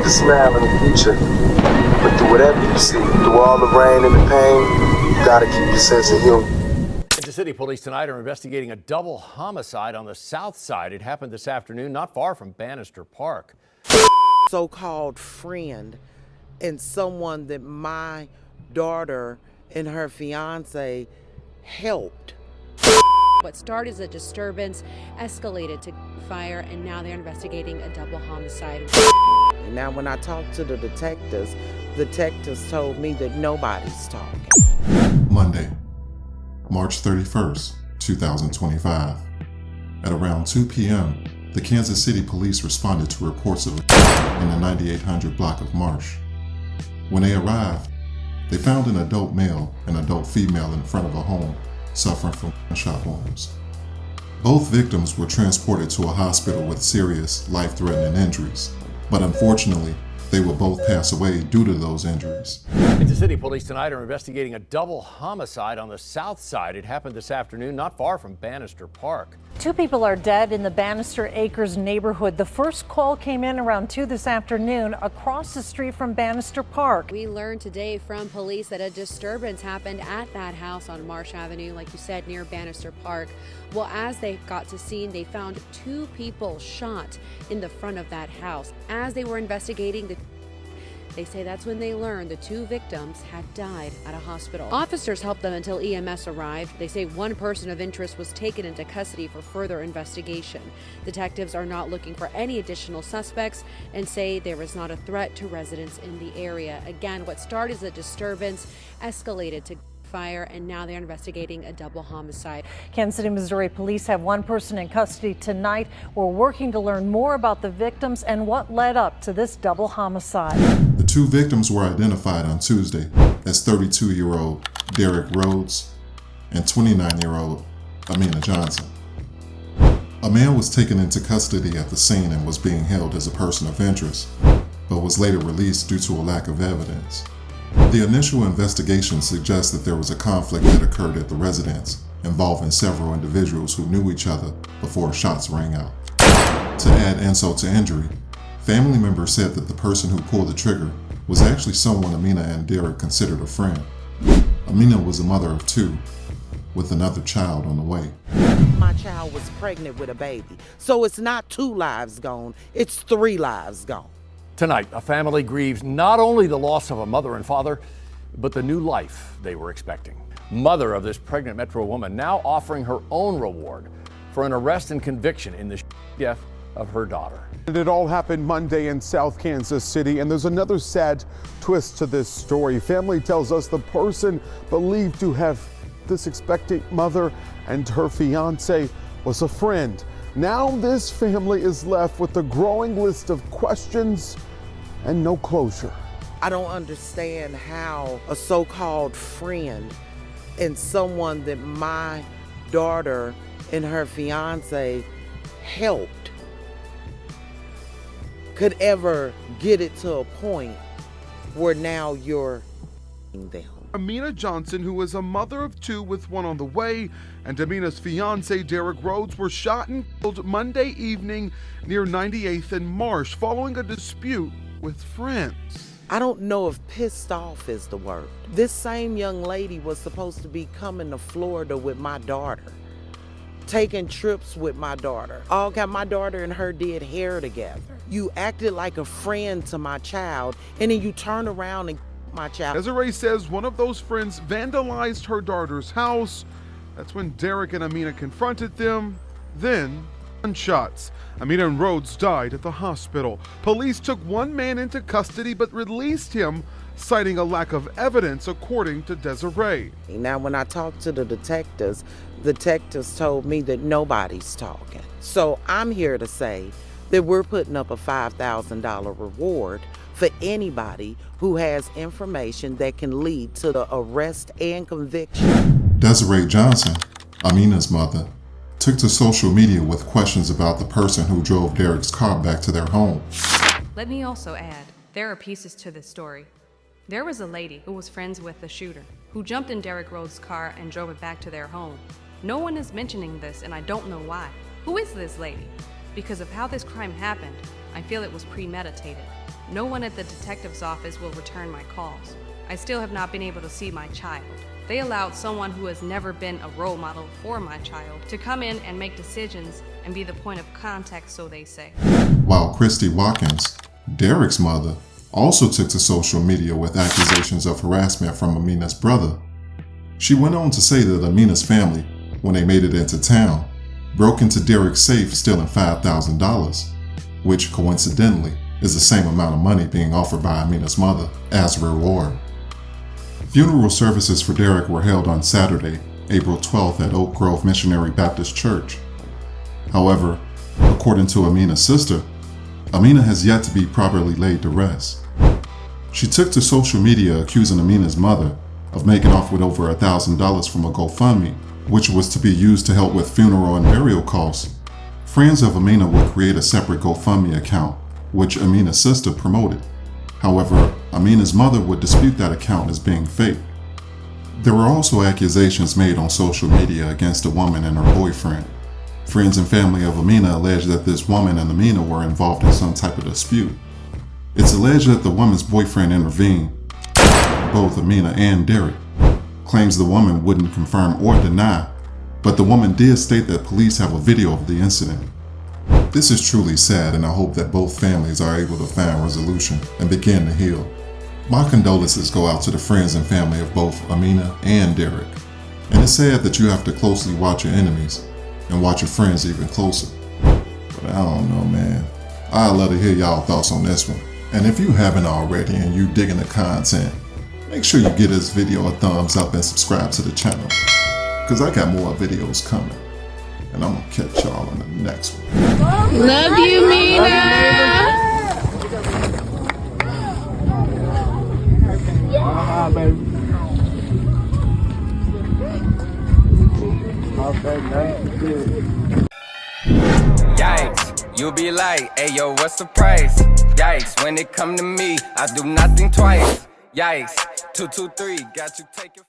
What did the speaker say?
like to smile in the future, but through whatever you see, through all the rain and the pain, you gotta keep your sense of humor. Kansas City police tonight are investigating a double homicide on the south side. It happened this afternoon, not far from Bannister Park. So-called friend and someone that my daughter and her fiance helped. What started as a disturbance escalated to fire, and now they're investigating a double homicide. Now, when I talked to the detectives told me that nobody's talking. Monday, March 31st, 2025. At around 2 p.m., the Kansas City police responded to reports of a in the 9800 block of Marsh. When they arrived, they found an adult male and adult female in front of a home suffering from gunshot wounds. Both victims were transported to a hospital with serious, life-threatening injuries, but unfortunately, they will both pass away due to those injuries. Kansas City police tonight are investigating a double homicide on the south side. It happened this afternoon, not far from Bannister Park. 2 people are dead in the Bannister Acres neighborhood. The first call came in around 2 this afternoon across the street from Bannister Park. We learned today from police that a disturbance happened at that house on Marsh Avenue, like you said, near Bannister Park. Well, as they got to scene, they found 2 people shot in the front of that house. As they were investigating, they say that's when they learned the 2 victims had died at a hospital. Officers helped them until EMS arrived. They say one person of interest was taken into custody for further investigation. Detectives are not looking for any additional suspects and say there is not a threat to residents in the area. Again, what started as a disturbance escalated to fire, and now they're investigating a double homicide. Kansas City, Missouri police have one person in custody tonight. We're working to learn more about the victims and what led up to this double homicide. The 2 victims were identified on Tuesday as 32-year-old Derrick Rhodes and 29-year-old Aminah Johnson. A man was taken into custody at the scene and was being held as a person of interest, but was later released due to a lack of evidence. The initial investigation suggests that there was a conflict that occurred at the residence involving several individuals who knew each other before shots rang out. To add insult to injury, family members said that the person who pulled the trigger was actually someone Aminah and Derrick considered a friend. Aminah was a mother of 2, with another child on the way. My child was pregnant with a baby. So it's not 2 lives gone, it's 3 lives gone. Tonight, a family grieves not only the loss of a mother and father, but the new life they were expecting. Mother of this pregnant Metro woman now offering her own reward for an arrest and conviction in the death of her daughter. It all happened Monday in South Kansas City, and there's another sad twist to this story. Family tells us the person believed to have this expectant mother and her fiance was a friend. Now this family is left with a growing list of questions and no closure. I don't understand how a so-called friend and someone that my daughter and her fiance helped could ever get it to a point where now you're them. Aminah Johnson, who is a mother of 2 with 1 on the way, and Aminah's fiance, Derrick Rhodes, were shot and killed Monday evening near 98th and Marsh following a dispute with friends. I don't know if pissed off is the word. This same young lady was supposed to be coming to Florida with my daughter, taking trips with my daughter. All got my daughter and her did hair together. You acted like a friend to my child, and then you turn around and my child. Desiree says one of those friends vandalized her daughter's house. That's when Derrick and Aminah confronted them. Then, gunshots. Aminah and Rhodes died at the hospital. Police took 1 man into custody but released him, citing a lack of evidence, according to Desiree. Now, when I talked to the detectives told me that nobody's talking. So I'm here to say that we're putting up a $5,000 reward for anybody who has information that can lead to the arrest and conviction. Desiree Johnson, Aminah's mother, took to social media with questions about the person who drove Derrick's car back to their home. Let me also add, there are pieces to this story. There was a lady who was friends with the shooter, who jumped in Derrick Rhodes' car and drove it back to their home. No one is mentioning this, and I don't know why. Who is this lady? Because of how this crime happened, I feel it was premeditated. No one at the detective's office will return my calls. I still have not been able to see my child. They allowed someone who has never been a role model for my child to come in and make decisions and be the point of contact, so they say. While Christy Watkins, Derrick's mother, also took to social media with accusations of harassment from Aminah's brother. She went on to say that Aminah's family, when they made it into town, broke into Derrick's safe stealing $5,000, which coincidentally is the same amount of money being offered by Aminah's mother as a reward. Funeral services for Derrick were held on Saturday, April 12th at Oak Grove Missionary Baptist Church. However, according to Aminah's sister, Aminah has yet to be properly laid to rest. She took to social media accusing Aminah's mother of making off with over $1,000 from a GoFundMe, which was to be used to help with funeral and burial costs. Friends of Aminah would create a separate GoFundMe account, which Aminah's sister promoted. However, Aminah's mother would dispute that account as being fake. There were also accusations made on social media against a woman and her boyfriend. Friends and family of Aminah alleged that this woman and Aminah were involved in some type of dispute. It's alleged that the woman's boyfriend intervened, both Aminah and Derrick. Claims the woman wouldn't confirm or deny, but the woman did state that police have a video of the incident. This is truly sad, and I hope that both families are able to find resolution and begin to heal. My condolences go out to the friends and family of both Aminah and Derrick. And it's sad that you have to closely watch your enemies and watch your friends even closer. But I don't know, man. I'd love to hear y'all thoughts on this one. And if you haven't already and you digging the content, make sure you give this video a thumbs up and subscribe to the channel, because I got more videos coming. And I'm gonna catch y'all in the next one. Love you, Mina. Yikes, you'll be like, hey yo, what's the price? Yikes, when it come to me, I do nothing twice. Yikes, 223, got you taking.